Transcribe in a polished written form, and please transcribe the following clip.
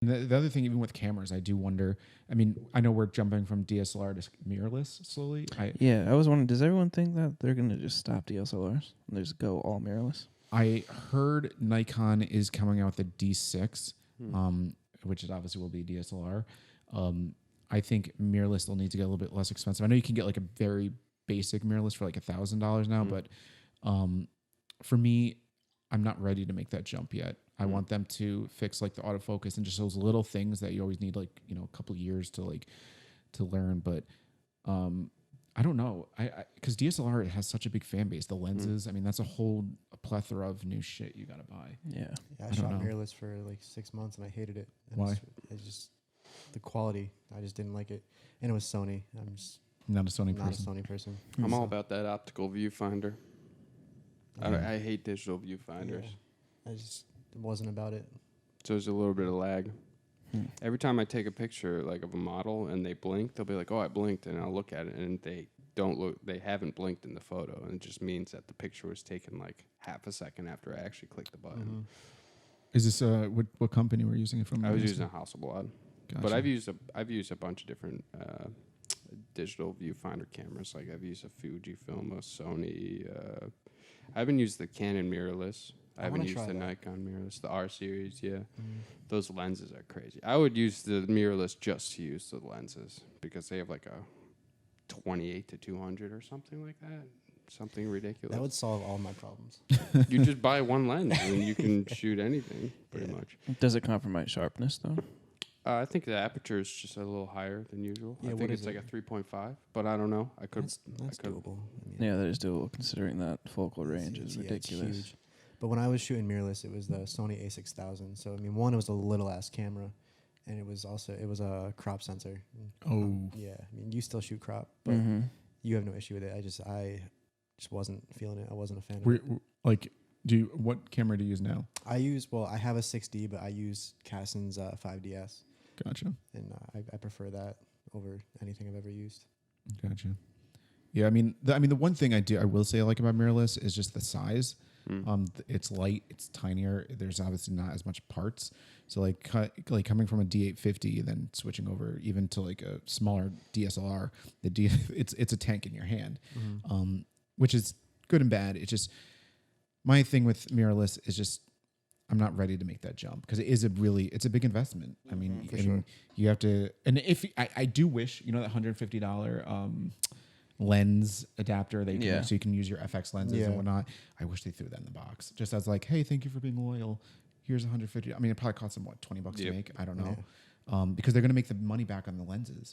And the other thing, even with cameras, I do wonder. I mean, I know we're jumping from DSLR to mirrorless slowly. I was wondering, does everyone think that they're going to just stop DSLRs and just go all mirrorless? I heard Nikon is coming out with a D6, which is obviously will be DSLR. I think mirrorless will need to get a little bit less expensive. I know you can get like a very basic mirrorless for like $1,000 now, but for me, I'm not ready to make that jump yet. I want them to fix like the autofocus and just those little things that you always need, like, you know, a couple years to learn. But I don't know. Because DSLR, it has such a big fan base. The lenses, I mean, that's a whole plethora of new shit you got to buy. Yeah. I shot mirrorless for like 6 months and I hated it. And Why? It's just the quality. I just didn't like it. And it was Sony. I'm just not a Sony not person. a Sony person. I'm all about that optical viewfinder. I hate digital viewfinders. Yeah. It wasn't about it. So there's a little bit of lag. Every time I take a picture like of a model and they blink, they'll be like, "Oh, I blinked," and I'll look at it, and they don't look. They haven't blinked in the photo, and it just means that the picture was taken like half a second after I actually clicked the button. Is this what company we're using it from? I was using a Hasselblad, Gotcha. but I've used a bunch of different digital viewfinder cameras. Like I've used a Fujifilm, a Sony. I haven't used the Canon mirrorless. I haven't used the Nikon mirrorless, the R series. Yeah, those lenses are crazy. I would use the mirrorless just to use the lenses because they have like a 28 to 200 or something like that. Something ridiculous. That would solve all my problems. You just buy one lens and you can shoot anything pretty much. Does it compromise sharpness though? I think the aperture is just a little higher than usual. Yeah, I think it's like a 3.5, but I don't know. That's doable. I Yeah, that is doable considering that focal range is ridiculous. It's huge. But when I was shooting mirrorless, it was the Sony A6000. So I mean, one, it was a little ass camera, and it was a crop sensor. Yeah. I mean, you still shoot crop, but you have no issue with it. I just wasn't feeling it. I wasn't a fan of it. What camera do you use now? I have a 6D, but I use Casson's 5DS. Gotcha. And I prefer that over anything I've ever used. Gotcha. Yeah, I mean, the one thing I will say I like about mirrorless is just the size. It's light, it's tinier. There's obviously not as much parts. So like coming from a D850, then switching over even to like a smaller DSLR, it's a tank in your hand, which is good and bad. It's just my thing with mirrorless is just I'm not ready to make that jump because it's a big investment. I mean, sure. You have to, and if I do wish, you know, that $150 lens adapter so you can use your FX lenses and whatnot. I wish they threw that in the box just as like, hey, thank you for being loyal. Here's 150. I mean, it probably cost them $20 to make. I don't know, because they're going to make the money back on the lenses.